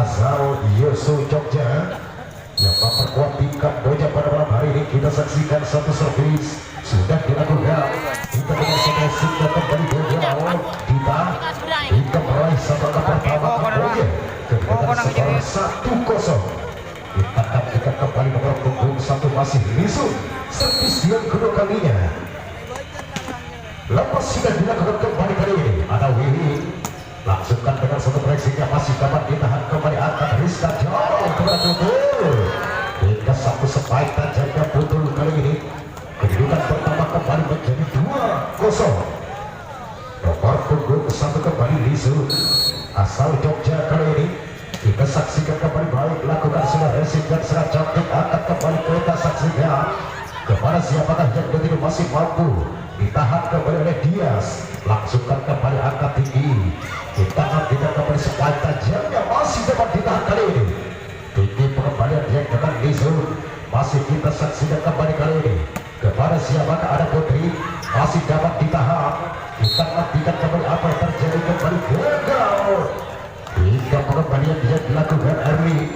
asal Yosu Jogja yang memperkuat tim Kamboja pada malam hari ini. Kita saksikan satu servis sudah dilakukan. Kita dengan sebuah sudah kembali berjalan. Kita meraih satu angka pertama Kamboja dengan skor 1-0. Kita akan kembali nomor punggung 1 masih Lisu. Servis yang kedua kalinya. Lepas sudah dilakukan kembali kali ini. Ada Willy. Langsungkan dengan satu proyeksinya masih dapat ditahan kembali angkat Rizka jauh kepada Putul. Hingga satu spike tajamnya Putul kali ini. Kedudukan pertama kembali menjadi 2-0. Nomor punggung 1 kembali Lisu asal Jogja kali ini. Kita saksikan kembali baik lakukan sudah resip dan sangat cantik. Angkat kembali kita saksikan kepada siapakah yang begitu masih mampu ditahan kembali oleh Dias. Langsungkan kembali angkat tinggi. Kita nantikan kembali spike tajamnya masih dapat ditahan kali ini. Tinggi pengembalian yang dengan Lisu masih kita saksikan kembali kali ini. Kepada siapakah ada Putri masih dapat ditahan. Kita nantikan kembali apa yang terjadi kembali gagal. Hingga pengembalian yang dilakukan Erwin.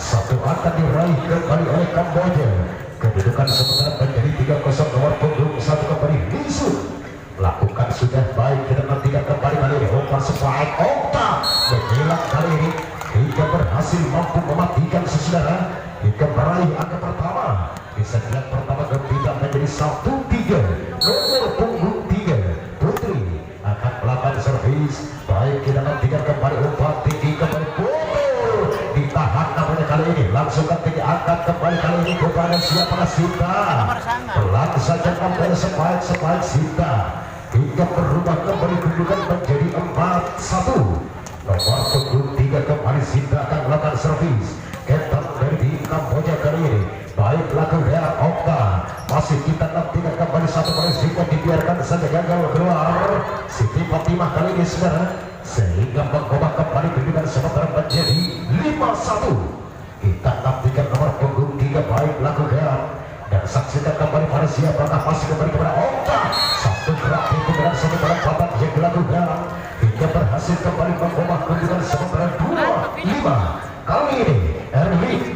Satu akan diraih kembali oleh Kamboja. Kedudukan sementara menjadi 3-0. Nomor punggung 1 kembali Lisu. Lakukan sudah baik. Kita nantikan kembali kali ini. Umpan spike Okta menyilang kali ini. Hingga berhasil mampu mematikan saudara. Hingga meraih angka pertama. Bisa dilihat pertama gembira menjadi 1-3. Nomor punggung 3 Putri akan melakukan servis. Baik kita nantikan kembali umpan tinggi kembali Putul. Ditahan namanya kali ini. Langsungkan tinggi angkat kembali kali ini kepada siapa Sinta. Pelan saja kembali spike Sinta. Hingga berubah kembali kedudukan menjadi 4-1. Nomor punggung 3 kembali Sinta akan melakukan servis. Ketat dari tim Kamboja kali ini. Baik lakukan Okta. Masih kita nantikan kembali satu berisiko dibiarkan saja gagal keluar. Siti Fatimah kali ini saudara. Sehingga mengubah kembali kedudukan sementara menjadi 5-1. Kita nantikan nomor punggung 3 baik lakukan. Dan saksikan kembali pada siapakah masih kembali kepada Okta. Satu gerak itu dengan satu babat yang dilakukan. Hingga berhasil kembali mengubah kedudukan sementara 2-5. Kali ini Erwin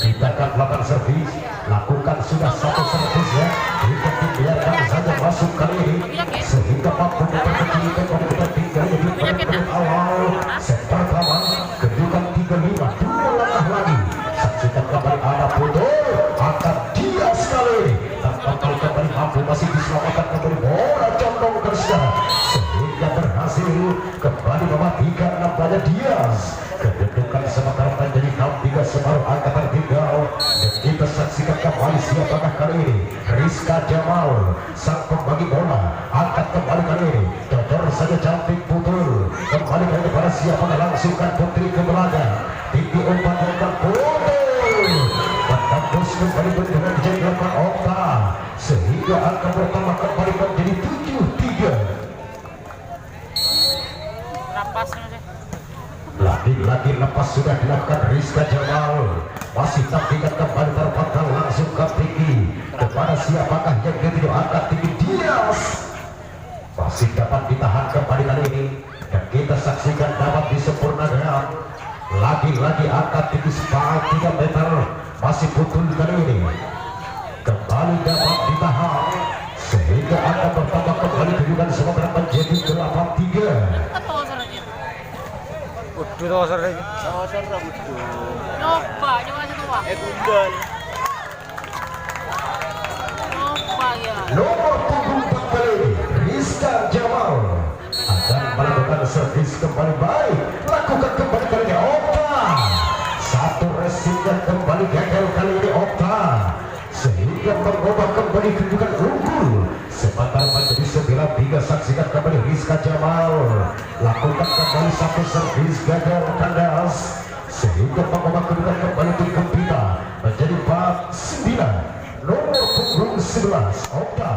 kita akan melakukan servis. Lakukan sudah satu servis ya. Hingga dibiarkan saja masuk kali ini. Sehingga mampu memperkecil kepada kita tinggal di pertandingan awal. Set pertama kedudukan 3-5. 2 langkah lagi. Saksikan kembali ada Putul. Angkat dia sekali ini. Terkontrol kembali mampu masih diselamatkan kembali bola condong ke sejarah. Sehingga berhasil kembali mematikan nampaknya Dias. Kedudukan sementara menjadi 6-3 separuh angka tertinggal. Dan kita saksikan kembali siapakah kali ini. Rizka Jamal sang pembagi bola. Angkat kembali kali ini. Cocor saja cantik Putul. Kembali kali ini pada siapakah langsungkan Putri ke belakang. Tinggi umpan Putul. Menembus kembali dengan jengkelkan Okta. Sehingga angka pertama kembali menjadi 7-3. Lagi-lagi lepas sudah dilakukan Rizka Jamal. Masih nantikan kembali terpantau langsung ke tinggi. Kepada siapakah yang kedua angkat tinggi Dias. Masih dapat ditahan kembali kali ini. Dan kita saksikan dapat disempurnakan. Lagi-lagi angkat tinggi spike 3 meter. Masih Putul kali ini. Kembali dapat ditahan. Sehingga angka pertama kembali kedudukan sementara menjadi 8-3. Udah tosor lagi. Tosor ra udah. Nyoba semua. Gundal. Nyoba ya. Nomor punggung 4 kali ini Rizka Jamal akan melakukan servis kembali baik. Lakukan kembali kali ini Okta. Satu resipnya kembali gagal kali ini Okta. Sehingga mengubah kembali kedudukan unggul. Sementara menjadi 9-3. Saksikan kembali Rizka Jamal. Lakukan kembali satu servis gagal kandas. Sehingga mengubah kedudukan kembali tim kita menjadi 4-9. Nomor punggung 11 Okta.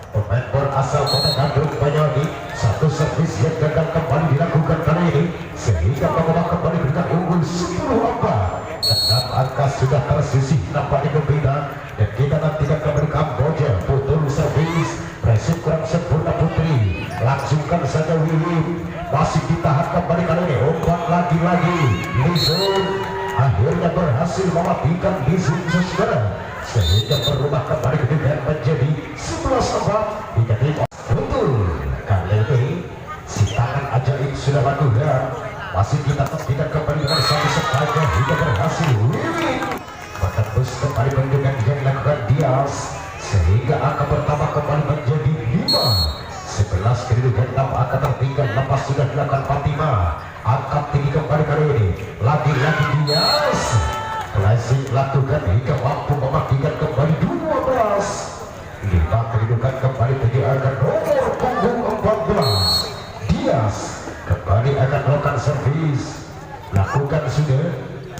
Pemain bola asal Kota Bandung Banyuwangi. Satu servis yang gagal kembali dilakukan kali ini. Sehingga mengubah kembali kedudukan unggul 10-4. 6 angka sudah tersisih nampaknya gembira. Dan kita nantikan kembali Kamboja. Putul servis. Presip kurang sempurna Putri. Langsungkan saja Willy. Masih ditahan kembali kali ini. Umpan lagi lagi-lagi Lizun akhirnya berhasil mematikan Lizun saudara, sehingga berubah kembali kedudukan menjadi 11-4 hingga tim betul. Kali ini si tangan ajaib sudah lakukan, masih kita tidak kembali dengan satu sekali hingga berhasil Wiwin menembus kembali kedudukan yang dilakukan Dias, sehingga angka bertambah kembali menjadi 5-11. kedudukan 6 angka tertinggal lepas sudah dilakukan Fatima, angkat tinggi kembali kali ini lagi-lagi Dias klasik lakukan hingga mampu mematikan kembali 12. 5 kedudukan kembali tinggi angka nomor punggung 14. Dias kembali akan melakukan servis, lakukan sudah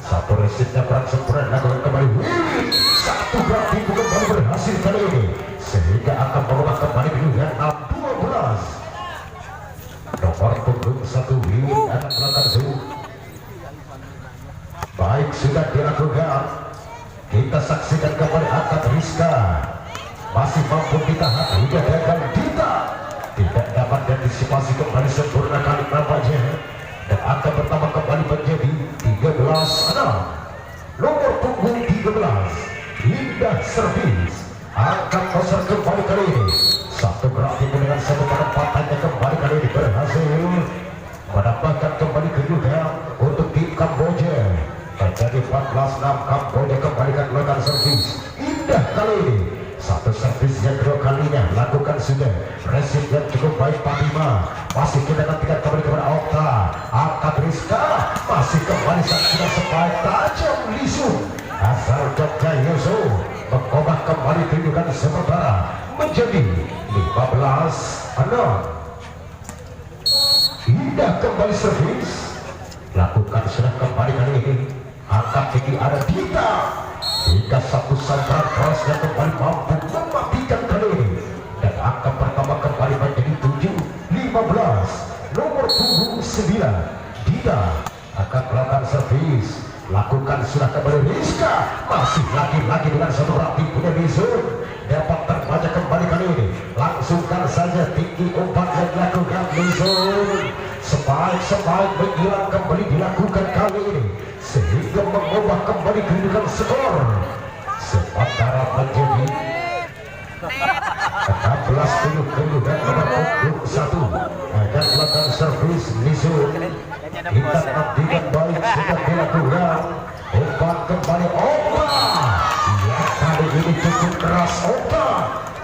satu resitnya perang sempurna, lakukan kembali Wiwin satu berarti bukan baru berhasil kali ini, sehingga akan merubah kembali kedudukan 12. Nomor punggung 1 Wiwin akan melakukan zoom. Baik, sudah dilakukan. Kita saksikan kembali angkat Rizka masih mampu ditahan hingga gagal Dita tidak dapat diantisipasi kembali sempurna kali nampaknya, dan angka pertama kembali menjadi 13-6. Nomor punggung 13 Indah servis, angkat besar kembali kali ini satu berarti dengan satu penempatannya kembali kali ini berhasil mendapatkan kembali kedudukan untuk tim Kamboja menjadi 14-6. Kamboja kembalikan melakukan servis Indah kali ini satu servis yang kedua kalinya lakukan sudah, resip yang cukup baik Fatima, masih kita nantikan kembali kepada Okta, angkat Rizka masih kembali saat sudah sebaik tajam Lisu asal Jogja Yusuf mengubah kembali kedudukan sementara menjadi 15-6. Indah kembali servis, lakukan sudah kembali kali ini, angkat tinggi ada Dita hingga satu sandaran keras yang kembali mampu mematikan kali ini, dan angka pertama kembali menjadi 7-15. Nomor punggung 9 Dita akan melakukan servis, lakukan sudah kembali Rizka masih lagi-lagi dengan satu rapi punya Lizun dapat terbaca kembali kali ini, langsungkan saja tinggi umpan yang dilakukan Lizun sebaik menghilang kembali dilakukan kali ini, sehingga mengubah kembali kedudukan skor sementara menjadi 16-7 kedudukan nomor punggung 1 akan melakukan servis Lizun. Kita nantikan baik sudah dilakukan umpan kembali Opa ya, kali ini cukup keras Opa,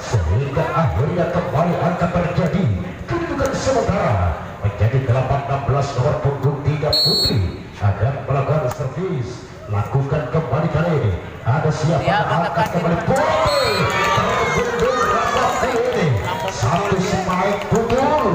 sehingga akhirnya kembali angka terjadi kedudukan sementara menjadi 8-16. Nomor punggung 3 Putri akan melakukan servis, lakukan kembali kali ini ada siapa angkat kembali Putri terbendur rapat ini satu spike putul,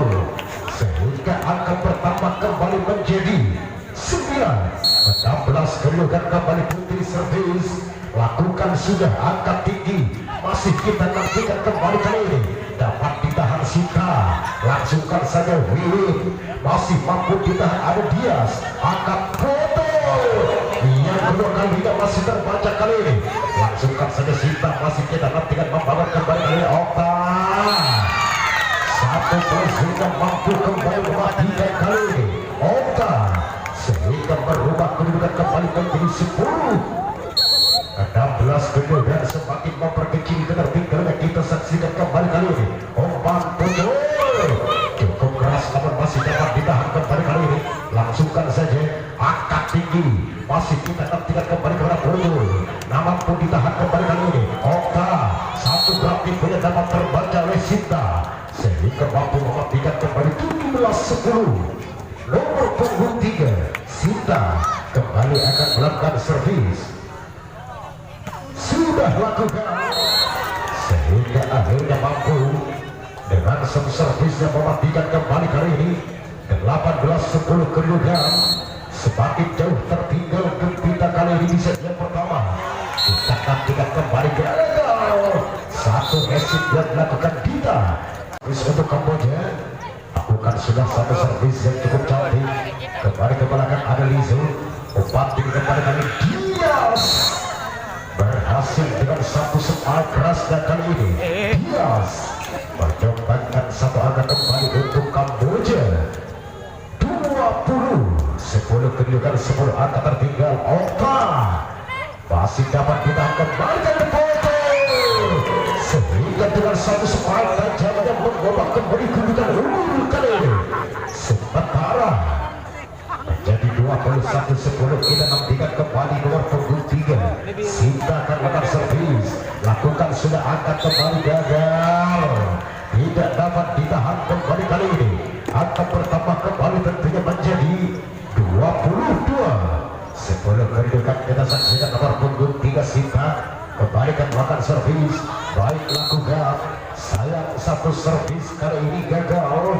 sehingga angka pertama kembali menjadi 9-16. kedudukan kembali Putri servis, lakukan sudah angkat tinggi, masih kita nantikan kembali kali ini dapat ditahan Sita, langsungkan saja Wiwin masih mampu ditahan ada Dias, angkat foto yang kedua kali tidak masih terbaca kali ini, langsungkan saja Sita masih kita nantikan membangun kembali kali ini Okta satu sehingga mampu kembali mematikan kali ini Okta, sehingga berubah kedudukan kembali menjadi 10-16. kedudukan semakin memperkecil ketertinggalan. Kita saksikan kembali kali ini umpan putul cukup keras namun masih dapat ditahan kembali kali ini, langsungkan saja angkat tinggi masih kita nantikan kembali kepada putul namun pun ditahan kembali kali ini Okta satu berarti punya dapat terbaca oleh Sinta, sehingga mampu mematikan kembali 17-10. Nomor punggung 3 Sinta kembali akan melakukan servis, sudah lakukan sehingga akhirnya mampu dengan satu servis yang mematikan kembali kali ini 18-10. kedudukan semakin jauh tertinggal Gempita kali ini di set yang pertama. Kita nantikan kembali gagal satu exit yang dilakukan Dita terus untuk Kamboja, lakukan sudah satu servis yang cukup cantik kembali ke belakang ada Lizu, umpan tinggi kembali kali Dias berhasil dengan satu sepak keras dan kali ini Dias percobaan satu angka kembali untuk Kamboja 20-19. 10 kedudukan 10 angka tertinggal. Okta masih dapat ditahan kembali dari foto sehingga dengan satu spike tajam yang mengubah kembali kedudukan unggul kali ini. Sementara menjadi 21-10 kita nantikan kembali nomor punggung 3. Sinta akan melakukan servis, lakukan sudah angkat kembali, gagal, tidak dapat ditahan kembali kali ini. Angka bertambah kembali tentunya menjadi 22. 10 kedudukan kita saksikan nomor punggung 3 Sinta kembalikan melakukan servis, baik lakukan, sayang satu servis kali ini gagal.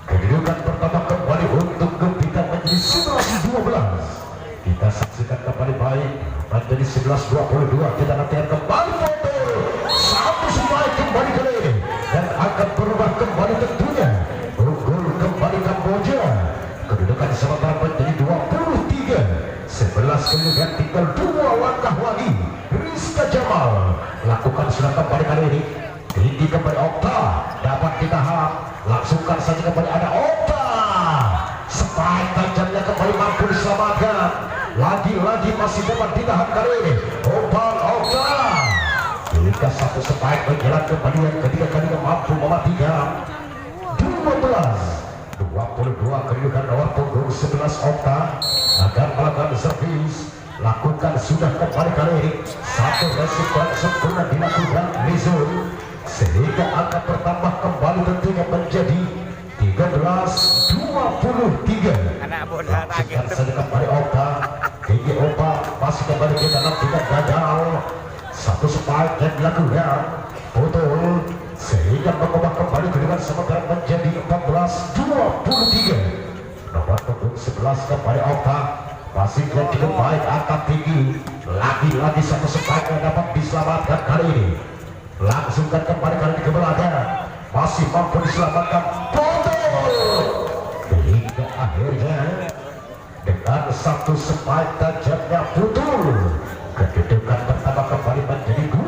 Kedudukan pertama kembali untuk Gempita menjadi 11-12. Kita saksikan kembali baik menjadi 11-22. Kita nantikan kembali foto satu spike kembali kali ini dan akan berubah kembali tentunya. Unggul kembali Kamboja. Kedudukan sementara menjadi 23. 11 kemudian tinggal 2 langkah lagi. Rizka Jamal lakukan sudah kembali kali ini. Tinggi kembali Okta dapat ditahan, langsungkan saja kembali ada Okta. Spike tajamnya kembali mampu diselamatkan. Lagi-lagi masih dapat ditahan kali ini. Umpan Okta. Jika satu spike berjalan kembali yang ketiga kalinya mampu mematikan. 22 kedudukan nomor punggung 11 Okta akan melakukan servis, lakukan sudah kembali kali ini. Satu resiko sempurna dilakukan Rizul sehingga angka bertambah kembali tentunya menjadi 13-23. Anak bola langsungkan saja kembali Okta. Tinggi Okta masih kembali kita nantikan gagal. Satu spike yang dilakukan betul sehingga mengubah kembali kedudukan sementara menjadi 14-23. Nomor punggung 11 kembali Okta masih cukup baik, angkat tinggi. Lagi-lagi satu spike yang dapat diselamatkan kali ini. Langsungkan kembali kali ini ke belakang, masih mampu diselamatkan betul hingga akhirnya dengan satu spike tajamnya betul. Kedudukan pertama kembali menjadi 22.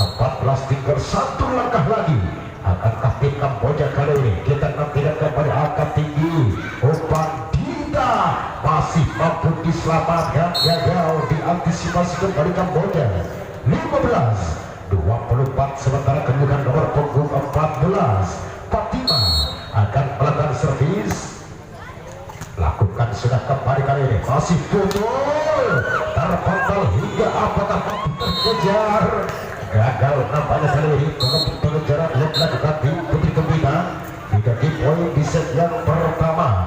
14 tinggal satu langkah lagi. Akankah tim Kamboja kali ini? Kita nantikan kembali angkat tinggi. Umpan Dinda masih mampu diselamatkan, gagal diantisipasi kembali Kamboja. 15-24 sementara kedudukan nomor punggung 14 Fatima akan melakukan servis, lakukan sudah kembali kali ini masih betul terpental hingga apakah mampu terkejar, gagal nampaknya kali ini. Pengejaran yang dilakukan di Putri Gempita 3 poin di set yang pertama.